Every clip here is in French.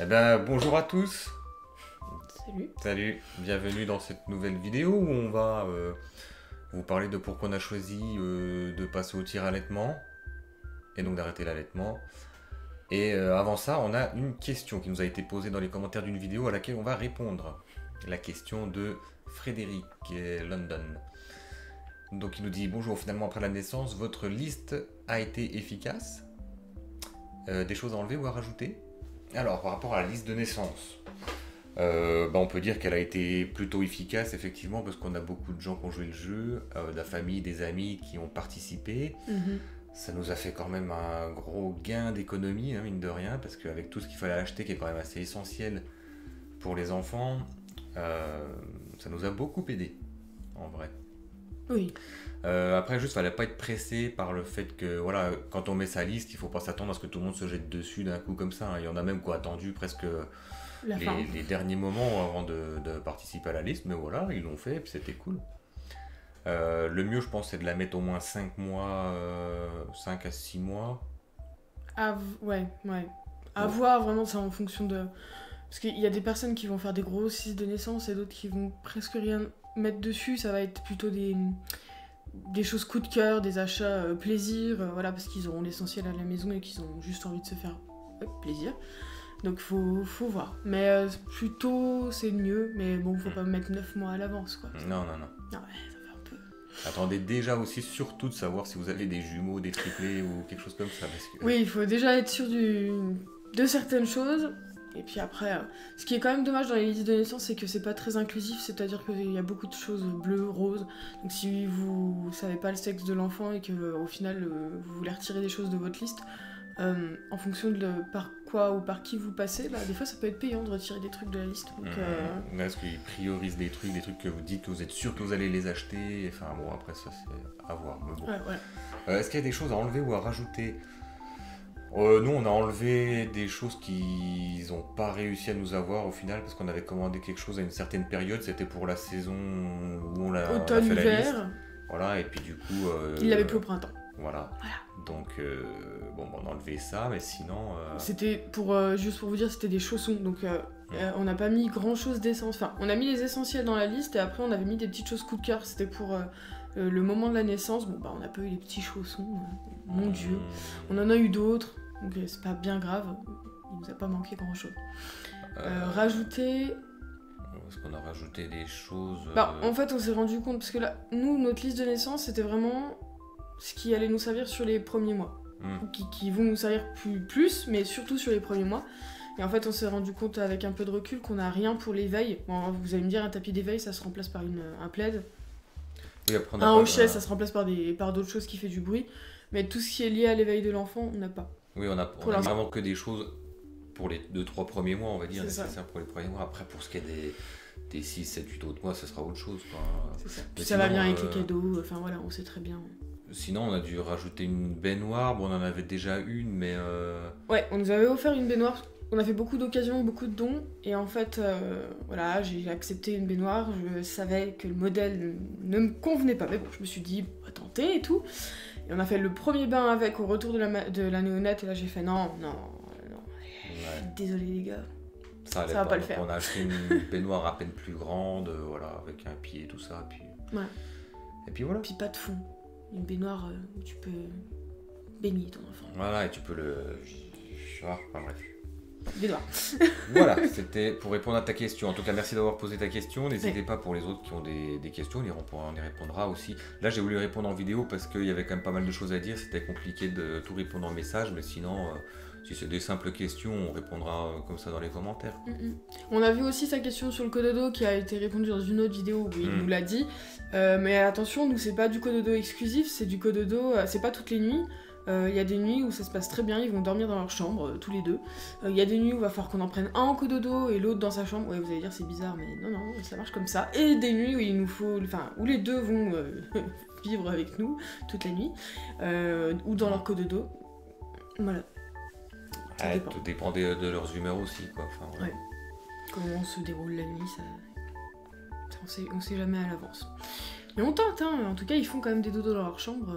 Eh ben, bonjour à tous. Salut. Salut, bienvenue dans cette nouvelle vidéo où on va vous parler de pourquoi on a choisi de passer au tir allaitement et donc d'arrêter l'allaitement. Et avant ça, on a une question qui nous a été posée dans les commentaires d'une vidéo à laquelle on va répondre. La question de Frédéric London. Donc il nous dit: bonjour, finalement après la naissance, votre liste a été efficace? Des choses à enlever ou à rajouter? Alors, par rapport à la liste de naissance, on peut dire qu'elle a été plutôt efficace, effectivement, parce qu'on a beaucoup de gens qui ont joué le jeu, de la famille, des amis qui ont participé. Ça nous a fait quand même un gros gain d'économie, hein, mine de rien, parce qu'avec tout ce qu'il fallait acheter, qui est quand même assez essentiel pour les enfants, ça nous a beaucoup aidé, en vrai. Oui. Après, juste, fallait pas être pressé par le fait que, voilà, quand on met sa liste, il faut pas s'attendre à ce que tout le monde se jette dessus d'un coup comme ça, hein. Il y en a même qui ont attendu presque les derniers moments avant de participer à la liste, mais voilà, ils l'ont fait et puis c'était cool. Le mieux, je pense, c'est de la mettre au moins 5 mois, 5 à 6 mois. Ouais. À voir vraiment ça en fonction de... Parce qu'il y a des personnes qui vont faire des grosses listes de naissance et d'autres qui vont presque rien mettre dessus. Ça va être plutôt des choses coup de cœur, des achats plaisir, voilà, parce qu'ils auront l'essentiel à la maison et qu'ils ont juste envie de se faire plaisir. Donc faut voir. Mais plutôt c'est mieux, mais bon, faut pas mettre 9 mois à l'avance, quoi. Non. Ah ouais, ça fait un peu... Attendez déjà aussi surtout de savoir si vous avez des jumeaux, des triplés ou quelque chose comme ça. Parce que... Oui, il faut déjà être sûr de certaines choses. Et puis après, ce qui est quand même dommage dans les listes de naissance, c'est que c'est pas très inclusif, c'est-à-dire qu'il y a beaucoup de choses bleues, roses. Donc si vous savez pas le sexe de l'enfant et que au final vous voulez retirer des choses de votre liste, en fonction de par quoi ou par qui vous passez, bah, des fois ça peut être payant de retirer des trucs de la liste. Donc, Est-ce qu'ils priorisent des trucs que vous dites que vous êtes sûr que vous allez les acheter? Enfin bon, après ça c'est à voir. Mais bon. Ouais. Est-ce qu'il y a des choses à enlever ou à rajouter? Nous, on a enlevé des choses qu'ils n'ont pas réussi à nous avoir au final parce qu'on avait commandé quelque chose à une certaine période. C'était pour la saison où on a fait la liste. Automne-hiver. Voilà, et puis du coup... Il l'avait plus au printemps. Voilà. Donc, on a enlevé ça, mais sinon... C'était pour, juste pour vous dire, c'était des chaussons. Donc, on n'a pas mis grand-chose d'essence. Enfin, on a mis les essentiels dans la liste et après, on avait mis des petites choses coup de cœur. C'était pour le moment de la naissance. Bon, bah, on n'a pas eu les petits chaussons. Mon Dieu. On en a eu d'autres. Donc, c'est pas bien grave. Il nous a pas manqué grand-chose. Rajouter... Est-ce qu'on a rajouté des choses En fait, on s'est rendu compte... Parce que là, nous, notre liste de naissance, c'était vraiment ce qui allait nous servir sur les premiers mois. Qui vont nous servir plus, mais surtout sur les premiers mois. Et en fait, on s'est rendu compte avec un peu de recul qu'on n'a rien pour l'éveil. Bon, vous allez me dire, un tapis d'éveil, ça se remplace par un plaid. Oui, après, un hochet, ça se remplace par d'autres choses qui fait du bruit. Mais tout ce qui est lié à l'éveil de l'enfant, on n'a pas. Oui, on a vraiment que des choses pour les 2-3 premiers mois, on va dire, nécessaires pour les premiers mois. Après, pour ce qui est des 6, 7, 8 autres mois, ça sera autre chose, quoi. C'est ça. Puis ça va bien avec les cadeaux, enfin voilà, on sait très bien. Sinon, on a dû rajouter une baignoire. Bon, on en avait déjà une, mais... Ouais, on nous avait offert une baignoire. On a fait beaucoup d'occasions, beaucoup de dons. Et en fait, voilà, j'ai accepté une baignoire. Je savais que le modèle ne me convenait pas. Mais bon, je me suis dit, on va tenter et tout. Et on a fait le premier bain avec au retour de la néonate. Et là, j'ai fait non. Ouais. Désolé les gars. Ça va pas le faire. On a acheté une baignoire à peine plus grande, voilà, avec un pied et tout ça. Puis... Ouais. Et puis voilà. Puis pas de fond. Une baignoire où tu peux baigner ton enfant. Voilà, et tu peux le... bref. Baignoire. Voilà, c'était pour répondre à ta question. En tout cas, merci d'avoir posé ta question. N'hésitez pas pour les autres qui ont des questions, on y répondra aussi. Là, j'ai voulu répondre en vidéo parce qu'il y avait quand même pas mal de choses à dire. C'était compliqué de tout répondre en message, mais sinon, si c'est des simples questions, on répondra comme ça dans les commentaires. On a vu aussi sa question sur le cododo qui a été répondue dans une autre vidéo où il nous l'a dit. Mais attention, nous, c'est pas du cododo exclusif, c'est du cododo, c'est pas toutes les nuits. Il y a des nuits où ça se passe très bien, ils vont dormir dans leur chambre, tous les deux. Il y a des nuits où il va falloir qu'on en prenne un en cododo et l'autre dans sa chambre. Ouais, vous allez dire c'est bizarre, mais non, ça marche comme ça. Et des nuits où il nous faut, où les deux vont vivre avec nous toute la nuit, ou dans leur cododo. Voilà. Tout dépend de leurs humeurs aussi, quoi. Enfin, ouais. Comment se déroule la nuit, on sait jamais à l'avance. Mais on tente, hein. En tout cas, ils font quand même des dodos dans leur chambre.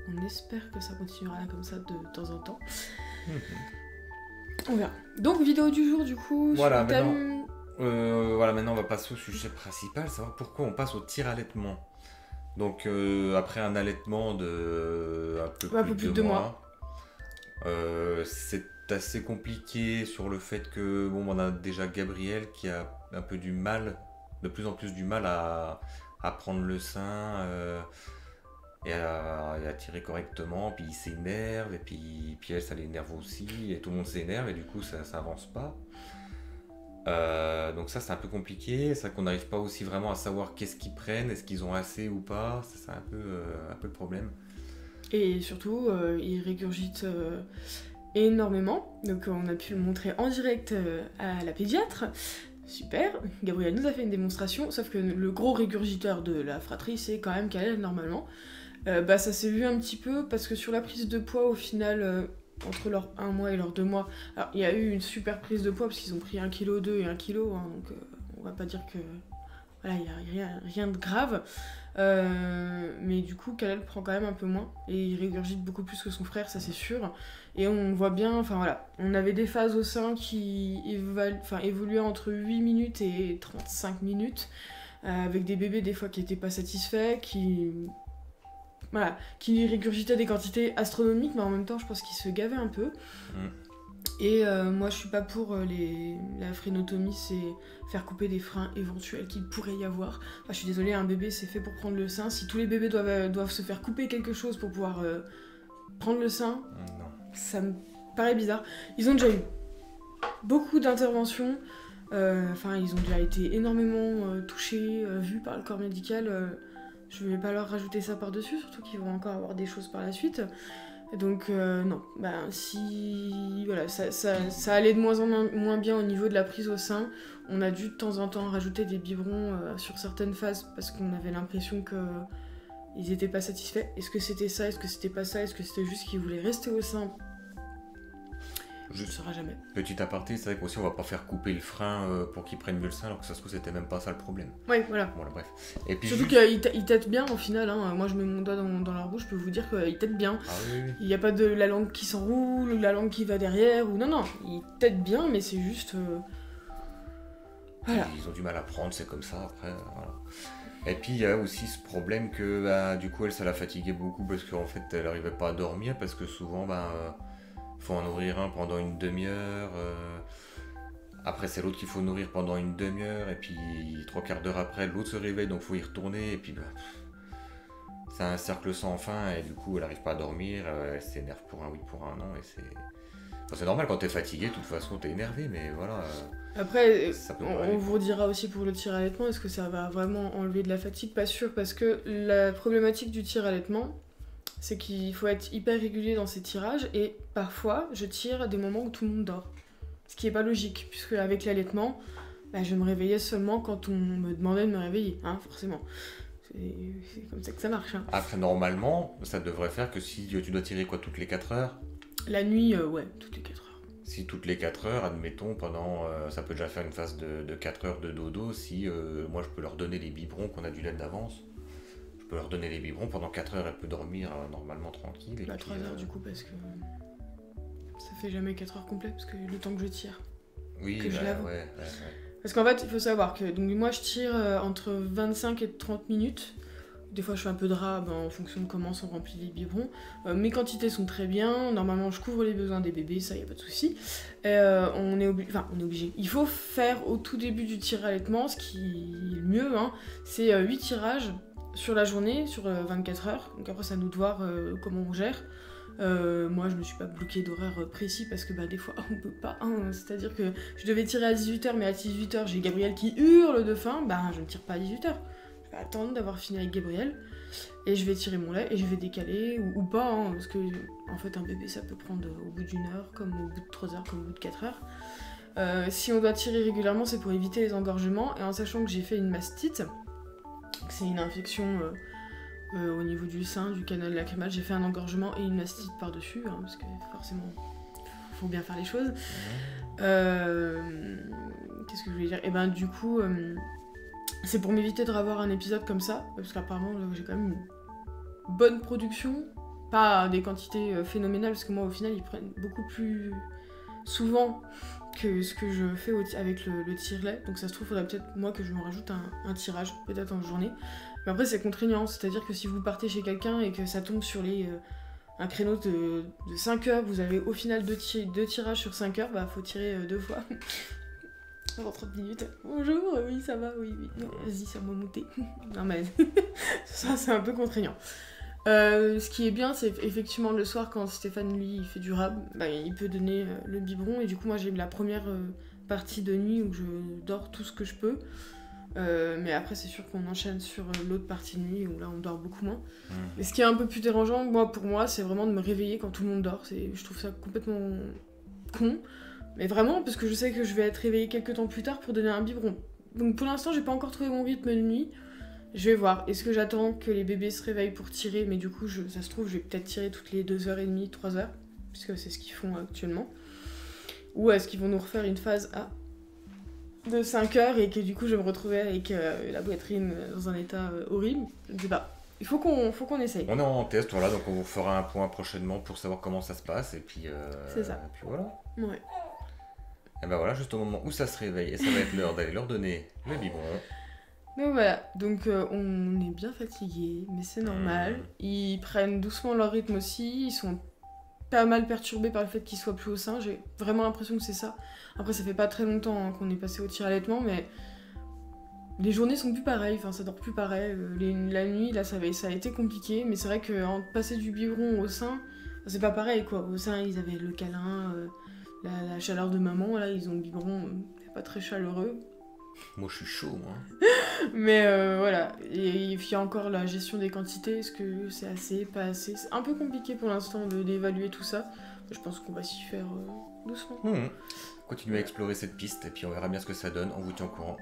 On espère que ça continuera comme ça de temps en temps. On verra. Donc, vidéo du jour, du coup, Voilà, sur le thème... maintenant on va passer au sujet principal, savoir pourquoi on passe au tir-allaitement. Donc après un allaitement de un peu plus de 2 mois, c'est assez compliqué sur le fait que bon, on a déjà Gabriel qui a un peu du mal, de plus en plus du mal à prendre le sein et à tirer correctement, puis il s'énerve, et puis elle ça l'énerve aussi, et tout le monde s'énerve, et du coup ça avance pas. Donc ça c'est un peu compliqué, c'est vrai qu'on n'arrive pas aussi vraiment à savoir qu'est-ce qu'ils prennent, est-ce qu'ils ont assez ou pas, ça, c'est un peu le problème. Et surtout, il régurgite énormément. Donc on a pu le montrer en direct à la pédiatre. Super, Gabriel nous a fait une démonstration, sauf que le gros régurgiteur de la fratrie, c'est quand même Kalel normalement. Ça s'est vu un petit peu parce que sur la prise de poids, au final, entre leurs 1 mois et leurs 2 mois, alors il y a eu une super prise de poids parce qu'ils ont pris 1,2 kg et 1 kg, hein, donc on va pas dire que voilà, il n'y a rien de grave. Mais du coup, Kalel prend quand même un peu moins et il régurgite beaucoup plus que son frère, ça c'est sûr. Et on voit bien, enfin voilà, on avait des phases au sein qui évoluaient entre 8 minutes et 35 minutes, avec des bébés des fois qui n'étaient pas satisfaits, qui régurgitaient des quantités astronomiques, mais en même temps, je pense qu'ils se gavaient un peu. Et moi, je suis pas pour la phrénotomie, c'est faire couper des freins éventuels qu'il pourrait y avoir. Enfin, je suis désolée, un bébé, c'est fait pour prendre le sein. Si tous les bébés doivent se faire couper quelque chose pour pouvoir prendre le sein, ça me paraît bizarre. Ils ont déjà eu beaucoup d'interventions. Ils ont déjà été énormément touchés, vus par le corps médical. Je vais pas leur rajouter ça par-dessus, surtout qu'ils vont encore avoir des choses par la suite. Donc non, si voilà, ça allait de moins en moins bien au niveau de la prise au sein. On a dû de temps en temps rajouter des biberons sur certaines phases parce qu'on avait l'impression qu'ils étaient pas satisfaits. Est-ce que c'était ça? Est-ce que c'était pas ça? Est-ce que c'était juste qu'ils voulaient rester au sein? Je ne saurai jamais. Petit aparté, c'est vrai qu'aussi on va pas faire couper le frein pour qu'ils prennent mieux le sein, alors que ça se trouve c'était même pas ça le problème. Ouais, voilà. Bon, là, bref. Et puis surtout qu'ils têtent bien au final, hein. Moi je mets mon doigt dans leur bouche, je peux vous dire qu'ils têtent bien. Ah oui. Il n'y a pas de la langue qui s'enroule, ou la langue qui va derrière, ou non, ils têtent bien, mais c'est juste... Voilà. Ils ont du mal à prendre, c'est comme ça après, voilà. Et puis il y a aussi ce problème que du coup elle ça la fatiguait beaucoup parce qu'en fait elle arrivait pas à dormir parce que souvent faut en nourrir un pendant une demi-heure, après c'est l'autre qu'il faut nourrir pendant une demi-heure et puis 3/4 d'heure après l'autre se réveille donc faut y retourner et puis c'est un cercle sans fin et du coup elle arrive pas à dormir, elle s'énerve pour un oui pour un non et c'est normal quand t'es fatigué, de toute façon t'es énervé mais voilà. Après, on vous dira aussi pour le tir-allaitement, est-ce que ça va vraiment enlever de la fatigue? Pas sûr, parce que la problématique du tir-allaitement, c'est qu'il faut être hyper régulier dans ses tirages, et parfois, je tire à des moments où tout le monde dort. Ce qui est pas logique, puisque avec l'allaitement, je me réveillais seulement quand on me demandait de me réveiller, hein, forcément. C'est comme ça que ça marche. Hein. Après, normalement, ça devrait faire que si tu dois tirer toutes les 4 heures? La nuit, ouais, toutes les 4 heures. Si toutes les 4 heures, admettons, ça peut déjà faire une phase de 4 heures de dodo, si moi je peux leur donner les biberons qu'on a du lait d'avance. Je peux leur donner les biberons, pendant 4 heures elle peut dormir normalement tranquille. Et 3 heures du coup parce que ça fait jamais 4 heures complètes, parce que le temps que je tire. Oui, que je lave. Ouais. Parce qu'en fait, il faut savoir que donc, moi je tire entre 25 et 30 minutes. Des fois, je fais un peu de rab en fonction de comment sont remplis les biberons. Mes quantités sont très bien. Normalement, je couvre les besoins des bébés, ça, y a pas de souci. On est obligé. Il faut faire au tout début du tir-allaitement, ce qui est le mieux, hein, c'est 8 tirages sur la journée, sur 24 heures. Donc après, c'est à nous de voir comment on gère. Moi, je me suis pas bloqué d'horaire précis parce que des fois, on peut pas. Hein. C'est-à-dire que je devais tirer à 18h, mais à 18h, j'ai Gabriel qui hurle de faim. Je ne tire pas à 18h. Attendre d'avoir fini avec Gabriel et je vais tirer mon lait et je vais décaler ou pas hein, parce que en fait un bébé ça peut prendre au bout d'1 heure comme au bout de 3 heures comme au bout de 4 heures. Si on doit tirer régulièrement c'est pour éviter les engorgements et en sachant que j'ai fait une mastite, c'est une infection au niveau du sein, du canal lacrymal, j'ai fait un engorgement et une mastite par dessus hein, parce que forcément faut bien faire les choses. Qu'est-ce que je voulais dire? Et du coup c'est pour m'éviter de revoir un épisode comme ça, parce qu'apparemment j'ai quand même une bonne production, pas des quantités phénoménales, parce que moi au final ils prennent beaucoup plus souvent que ce que je fais avec le tire-lait. Donc ça se trouve, il faudrait peut-être moi que je me rajoute un tirage, peut-être en journée. Mais après c'est contraignant, c'est-à-dire que si vous partez chez quelqu'un et que ça tombe sur un créneau de 5 heures, vous avez au final deux tirages sur 5 heures, bah faut tirer 2 fois. Pendant 30 minutes. Bonjour, oui ça va, oui. Non, vas-y, ça m'a monté. Non mais ça c'est un peu contraignant. Ce qui est bien, c'est effectivement le soir quand Stéphane lui il fait du rab, bah, il peut donner le biberon et du coup moi j'ai la première partie de nuit où je dors tout ce que je peux. Mais après c'est sûr qu'on enchaîne sur l'autre partie de nuit où là on dort beaucoup moins. Et ce qui est un peu plus dérangeant, pour moi, c'est vraiment de me réveiller quand tout le monde dort. Je trouve ça complètement con. Mais vraiment, parce que je sais que je vais être réveillée quelques temps plus tard pour donner un biberon. Donc pour l'instant, j'ai pas encore trouvé mon rythme de nuit. Je vais voir. Est-ce que j'attends que les bébés se réveillent pour tirer? Mais du coup, ça se trouve, je vais peut-être tirer toutes les 2h30, 3h. Puisque c'est ce qu'ils font actuellement. Ou est-ce qu'ils vont nous refaire une phase de 5 heures et que du coup, je vais me retrouver avec la poitrine dans un état horrible? Je ne sais pas. Il faut qu'on essaye. On est en test, voilà, donc on vous fera un point prochainement pour savoir comment ça se passe. Et puis, c'est ça. Et puis voilà. Ouais. Et ben voilà, juste au moment où ça se réveille, et ça va être l'heure d'aller leur donner le biberon. Donc voilà, donc on est bien fatigués, mais c'est normal. Ils prennent doucement leur rythme aussi, ils sont pas mal perturbés par le fait qu'ils soient plus au sein. J'ai vraiment l'impression que c'est ça. Après, ça fait pas très longtemps qu'on est passé au tir-allaitement, mais les journées sont plus pareilles, enfin ça dort plus pareil. La nuit, là, ça a été compliqué, mais c'est vrai que passer du biberon au sein, c'est pas pareil quoi. Au sein, ils avaient le câlin, la chaleur de maman, là, ils ont le biberon, c'est pas très chaleureux. Moi, je suis chaud, moi. Mais voilà, et il y a encore la gestion des quantités, est-ce que c'est assez, pas assez? C'est un peu compliqué pour l'instant d'évaluer tout ça. Je pense qu'on va s'y faire doucement. Continuez à explorer cette piste, et puis on verra bien ce que ça donne, on vous tient au courant.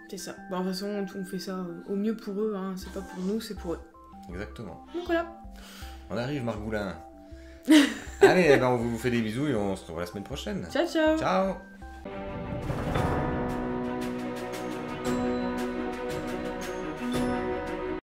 C'est ça. De toute façon, on fait ça au mieux pour eux, hein. C'est pas pour nous, c'est pour eux. Exactement. Donc voilà. On arrive, Margoulin. Allez, on vous fait des bisous et on se revoit la semaine prochaine. Ciao, ciao. Ciao.